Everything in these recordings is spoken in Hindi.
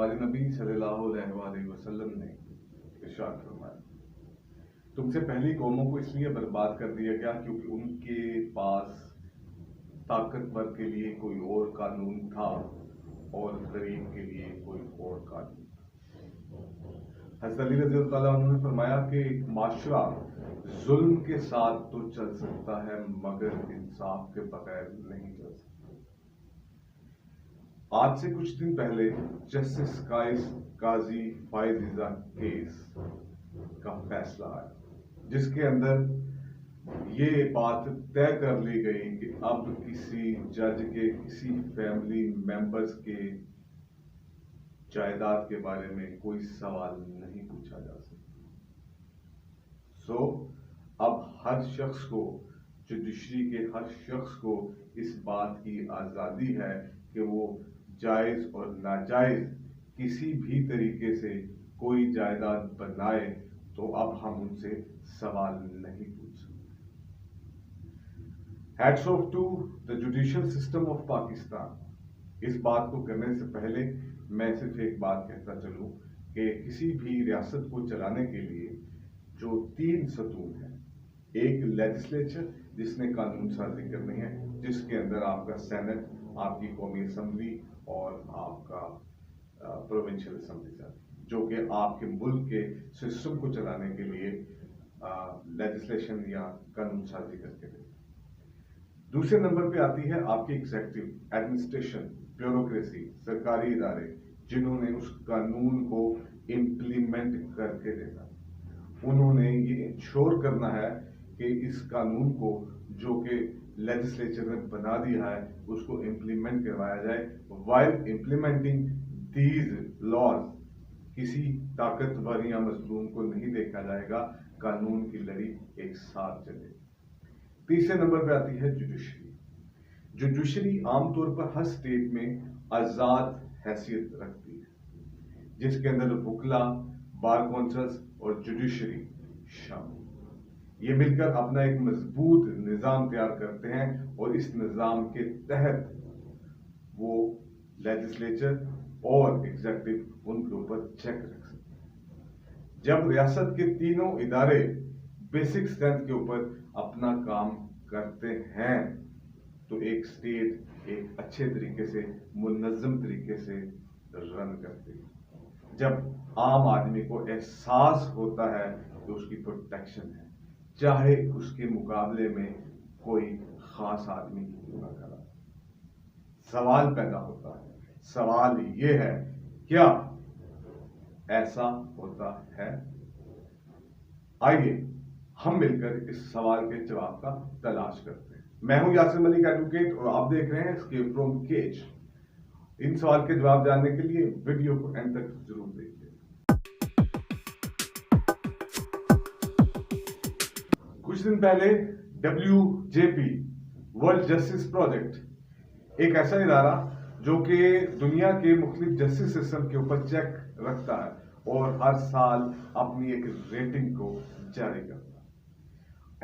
हमारे नबी सल्लल्लाहु अलैहि वसल्लम ने इरशाद फरमाया, तुमसे पहली कौमों को इसलिए बर्बाद कर दिया गया क्योंकि उनके पास ताकतवर के लिए कोई और कानून था और गरीब के लिए कोई और कानून था। हज़रत अली रज़ी अल्लाह अन्हु ने फरमाया कि एक माशरा जुल्म के साथ तो चल सकता है मगर इंसाफ के बगैर नहीं चल सकता। आज से कुछ दिन पहले जस्टिस काजी फाइज ईजा केस का फैसला आया, जिसके अंदर ये बात तय कर ली गई कि अब किसी जज के किसी फैमिली मेंबर्स के जायदाद के बारे में कोई सवाल नहीं पूछा जा सकता। अब हर शख्स को, जुडिशरी के हर शख्स को इस बात की आज़ादी है कि वो जायज़ और नाजायज़ किसी भी तरीके से कोई जायदाद बनाए तो अब हम उनसे सवाल नहीं पूछ सकते। Hats off to the judicial system of Pakistan. इस बात को करने से पहले मैं सिर्फ एक बात कहता चलूं कि किसी भी रियासत को चलाने के लिए जो 3 सतून हैं, एक लेजिस्लेचर जिसने कानून साजी करनी है, जिसके अंदर आपका सेनेट, आपकी कौमी असम्बली और आपका प्रोविंशियल असेंबली, जो कि आपके मुल्क के सिस्टम को चलाने के लिए लेजिस्लेशन या कानून साजी करके देते। दूसरे नंबर पे आती है आपकी एग्जीक्यूटिव, एडमिनिस्ट्रेशन, ब्यूरोक्रेसी, सरकारी इदारे, जिन्होंने उस कानून को इम्प्लीमेंट करके देना। उन्होंने ये इंश्योर करना है कि इस कानून को जो कि लेजिस्लेचर ने बना दिया है उसको इम्प्लीमेंट करवाया जाए। वाइल इम्प्लीमेंटिंग दीज लॉज किसी ताकतवर या मजलूम को नहीं देखा जाएगा, कानून की लड़ी एक साथ चलेगी। तीसरे नंबर पे आती है जुडिशरी। जुडिशरी आमतौर पर हर स्टेट में आजाद हैसियत रखती है, जिसके अंदर वकला, बार काउंसिल्स और जुडिशरी शामिल। ये मिलकर अपना एक मजबूत निज़ाम तैयार करते हैं और इस निज़ाम के तहत वो लेजिस्लेचर और एग्जीक्यूटिव उनके ऊपर चेक रख सकते हैं। जब रियासत के तीनों इदारे बेसिक स्ट्रेंथ के ऊपर अपना काम करते हैं तो एक स्टेट एक अच्छे तरीके से, मुनज़्ज़म तरीके से रन करती है। जब आम आदमी को एहसास होता है कि उसकी प्रोटेक्शन है, चाहे उसके मुकाबले में कोई खास आदमी क्यों ना खड़ा। सवाल पैदा होता है, सवाल ये है, क्या ऐसा होता है? आइए हम मिलकर इस सवाल के जवाब का तलाश करते हैं। मैं हूं यासिर मलिक एडवोकेट और आप देख रहे हैं एस्केप फ्रॉम केज। इन सवाल के जवाब जानने के लिए वीडियो को एंड तक जरूर देखिए। कुछ दिन पहले WJP वर्ल्ड जस्टिस प्रोजेक्ट एक ऐसा इदारा जो कि दुनिया के मुख्तलिफ जस्टिस सिस्टम के ऊपर चेक रखता है और हर साल अपनी एक रेटिंग को जारी करता है।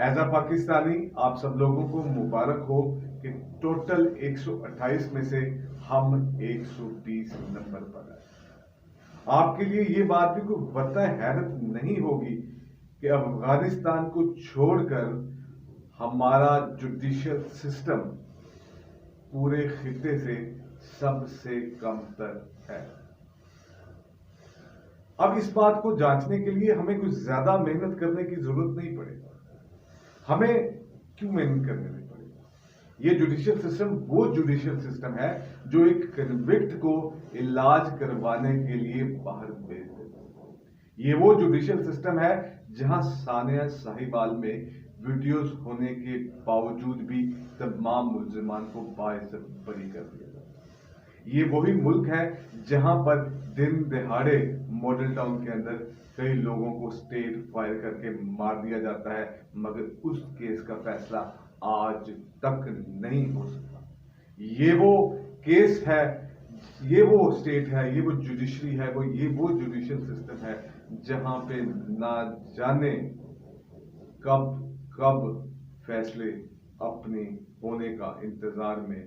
एज अ पाकिस्तानी आप सब लोगों को मुबारक हो कि टोटल 128 में से हम 120 नंबर पर आए। आपके लिए ये बात भी कोई वरना हैरत नहीं होगी कि अफगानिस्तान को छोड़कर हमारा जुडिशियल सिस्टम पूरे खिते से सबसे कमतर है। अब इस बात को जांचने के लिए हमें कुछ ज्यादा मेहनत करने की जरूरत नहीं पड़ेगी। हमें क्यों मेहनत करने नहीं पड़ेगी? ये जुडिशियल सिस्टम वो जुडिशियल सिस्टम है जो एक कन्विक्ट को इलाज करवाने के लिए बाहर भेज देता है। ये वो जुडिशियल सिस्टम है जहां सानिया साहिबाल में वीडियोस होने के बावजूद भी तमाम मुल्जिमान को बाइज्जत बरी कर दिया जाता है। ये वही मुल्क है जहां पर दिन दहाड़े मॉडल टाउन के अंदर कई लोगों को स्टेट फायर करके मार दिया जाता है, मगर उस केस का फैसला आज तक नहीं हो सका। ये वो केस है, ये वो स्टेट है, ये वो जुडिशरी है, ये वो जुडिशियल सिस्टम है जहां पे ना जाने कब कब फैसले अपने होने का इंतजार में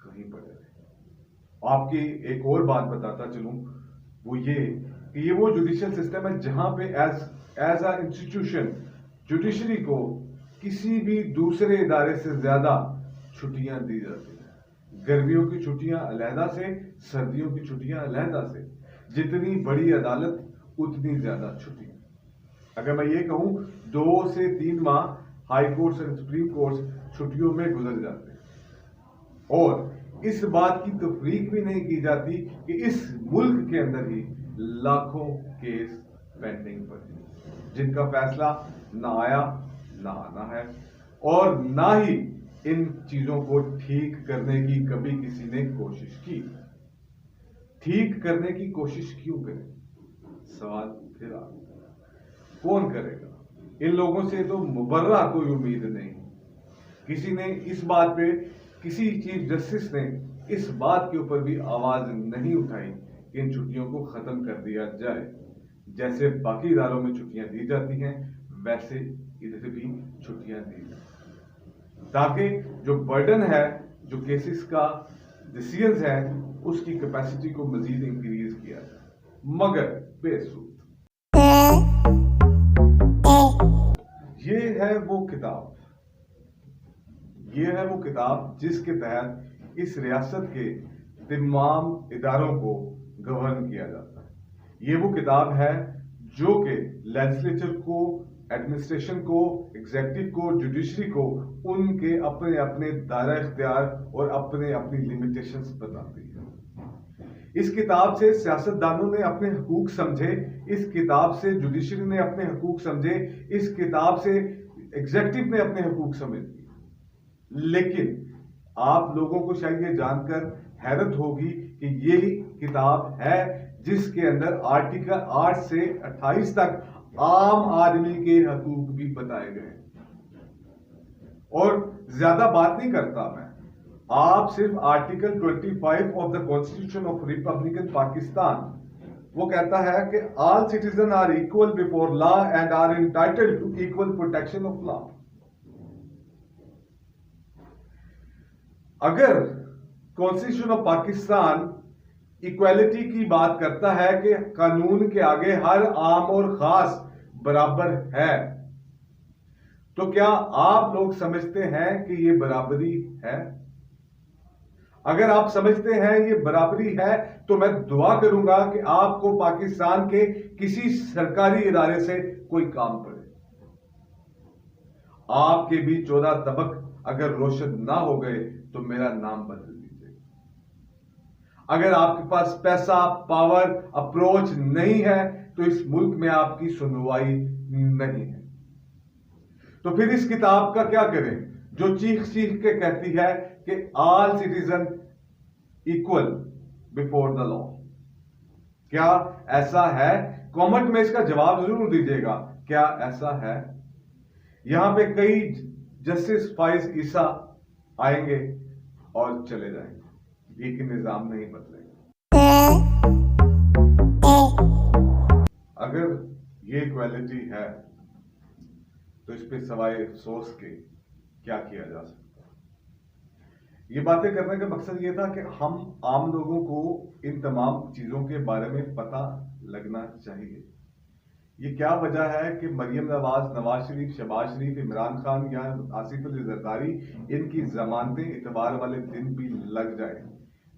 कहीं पड़े रहे। आपकी एक और बात बताता चलूं वो ये कि ये वो जुडिशियल सिस्टम है जहां पे एज अ इंस्टीट्यूशन जुडिशरी को किसी भी दूसरे इदारे से ज्यादा छुट्टियां दी जाती हैं। गर्मियों की छुट्टियां अलहदा से, सर्दियों की छुट्टियां अलहदा से। जितनी बड़ी अदालत उतनी ज्यादा छुट्टियां। अगर मैं ये कहूं 2 से 3 माह हाई कोर्ट्स और सुप्रीम कोर्ट्स छुट्टियों में गुजर जाते हैं और इस बात की तफरीक भी नहीं की जाती कि इस मुल्क के अंदर ही लाखों केस पेंडिंग पर हैं जिनका फैसला ना आया ना आना है और ना ही इन चीजों को ठीक करने की कभी किसी ने कोशिश की। ठीक करने की कोशिश क्यों करें? सवाल फिर आ कौन करेगा? इन लोगों से तो मुबर्रा कोई उम्मीद नहीं। किसी ने इस बात पे, किसी चीफ जस्टिस ने इस बात के ऊपर भी आवाज नहीं उठाई कि इन छुट्टियों को खत्म कर दिया जाए। जैसे बाकी इदारों में छुट्टियां दी जाती हैं वैसे इधर भी छुट्टियां दी जाए ताकि जो बर्डन है, जो केसेस का डिसीजंस है, उसकी कैपेसिटी को मजीद इंक्रीज किया जाए। मगर बेसूद ये है वो किताब जिसके तहत इस रियासत के तमाम इदारों को गवर्न किया जाता है। ये वो किताब है जो कि लेजिस्लेचर को, एडमिनिस्ट्रेशन को, एग्जीक्यूटिव को, जुडिशरी को उनके अपने अपने दायरा इख्तियार और अपने अपनी लिमिटेशंस बताती है। इस किताब से सियासतदानों ने अपने हकूक समझे, इस किताब से जुडिशरी ने अपने हकूक समझे, इस किताब से एग्जीक्यूटिव ने अपने हकूक समझ लिए। लेकिन आप लोगों को शायद ये जानकर हैरत होगी कि यही किताब है जिसके अंदर आर्टिकल 8 से 28 तक आम आदमी के हकूक भी बताए गए। और ज्यादा बात नहीं करता मैं, आप सिर्फ article 25 of the constitution of republican Pakistan, वो कहता है कि all citizen are equal before law and are entitled to equal protection of law. अगर कॉन्स्टिट्यूशन ऑफ पाकिस्तान इक्वालिटी की बात करता है कि कानून के आगे हर आम और खास बराबर है, तो क्या आप लोग समझते हैं कि ये बराबरी है? अगर आप समझते हैं ये बराबरी है तो मैं दुआ करूंगा कि आपको पाकिस्तान के किसी सरकारी इदारे से कोई काम पड़े। आपके भी 14 तबक अगर रोशन ना हो गए तो मेरा नाम बदल दीजिए। अगर आपके पास पैसा, पावर, अप्रोच नहीं है तो इस मुल्क में आपकी सुनवाई नहीं है। तो फिर इस किताब का क्या करें जो चीख चीख के कहती है कि all citizen equal before the law? क्या ऐसा है? कमेंट में इसका जवाब जरूर दीजिएगा, क्या ऐसा है? यहां पे कई जस्टिस फाइज ईसा आएंगे और चले जाएंगे, लेकिन निजाम नहीं बदलेगा। अगर ये इक्वालिटी है तो इस पे सवाए अफसोस के क्या किया जा सकता है? ये बातें करने का मकसद ये था कि हम आम लोगों को इन तमाम चीजों के बारे में पता लगना चाहिए। ये क्या वजह है कि मरियम नवाज, नवाज शरीफ, शहबाज शरीफ, इमरान खान या आसिफ अली जरदारी, इनकी जमानतें इतवार वाले दिन भी लग जाए,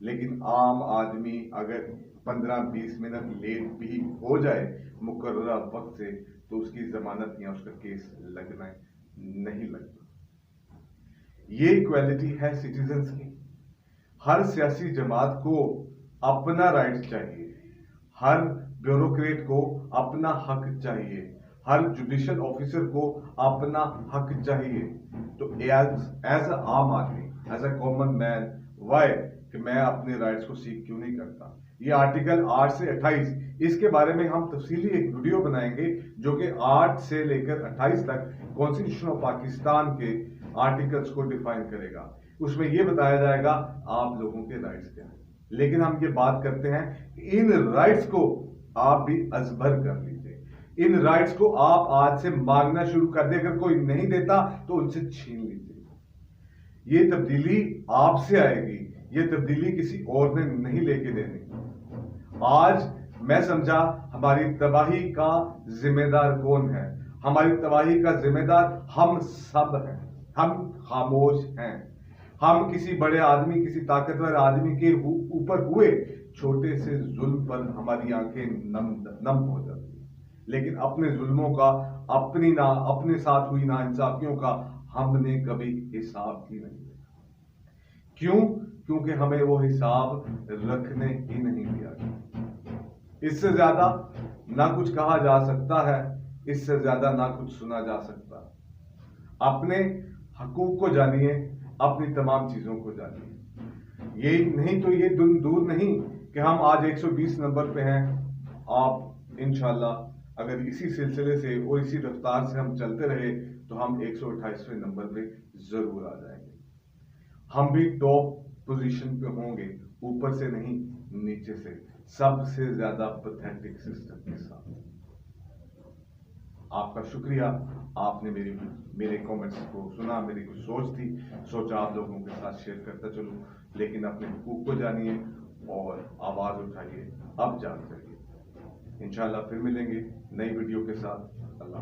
लेकिन आम आदमी अगर 15-20 मिनट लेट भी हो जाए मुकर्ररा वक्त से तो उसकी जमानत या उसका केस लगना नहीं लगता। ये इक्वालिटी है सिटीजन्स की। हर सियासी जमात को अपना राइट चाहिए, हर ब्यूरोक्रेट को अपना हक चाहिए, हर जुडिशियल ऑफिसर को अपना हक चाहिए। तो एज अ आम आदमी, as a common man, why कि मैं अपने राइट्स को सीख क्यों नहीं करता? ये आर्टिकल 8 से 28, इसके बारे में हम तफसीली एक वीडियो बनाएंगे जो कि 8 से लेकर 28 तक कॉन्स्टिट्यूशन ऑफ पाकिस्तान के आर्टिकल्स को डिफाइन करेगा। उसमें यह बताया जाएगा आप लोगों के राइट्स क्या हैं। लेकिन हम ये बात करते हैं कि इन राइट्स को आप भी अजबर कर लीजिए। इन राइट्स को आप आज से मांगना शुरू कर दे। अगर कोई नहीं देता तो उनसे छीन लीजिए। ये तब्दीली आपसे आएगी, ये तब्दीली किसी और ने नहीं लेके देनी। आज मैं समझा हमारी तबाही का जिम्मेदार कौन है। हमारी तबाही का जिम्मेदार हम सब हैं। हम खामोश हैं। हम किसी बड़े आदमी, किसी ताकतवर आदमी के ऊपर हुए छोटे से जुल्म पर हमारी आंखें नम हो जाती है, लेकिन अपने जुल्मों का, अपने साथ हुई नाइंसाफियों का हमने कभी हिसाब ही नहीं दिया। क्यों? क्योंकि हमें वो हिसाब रखने ही नहीं दिया गया। इससे ज्यादा ना कुछ कहा जा सकता है, इससे ज्यादा ना कुछ सुना जा सकता। अपने हकूक को जानिए, अपनी तमाम चीजों को जानिए। ये नहीं तो ये दूर नहीं कि हम आज 120 नंबर पे हैं। आप इंशाल्लाह अगर इसी सिलसिले से और इसी रफ्तार से हम चलते रहे तो हम 128वें नंबर पे जरूर आ जाएंगे। हम भी टॉप पोजीशन पे होंगे, ऊपर से नहीं, नीचे से, सबसे ज्यादा पैथेटिक सिस्टम के साथ। आपका शुक्रिया, आपने मेरे कमेंट्स को सुना, मेरी कुछ सोच थी, सोचा आप लोगों के साथ शेयर करता चलूं। लेकिन अपने हुकूक को जानिए और आवाज उठाइए, अब जाग जाइए। इंशाल्लाह फिर मिलेंगे नई वीडियो के साथ। अल्लाह।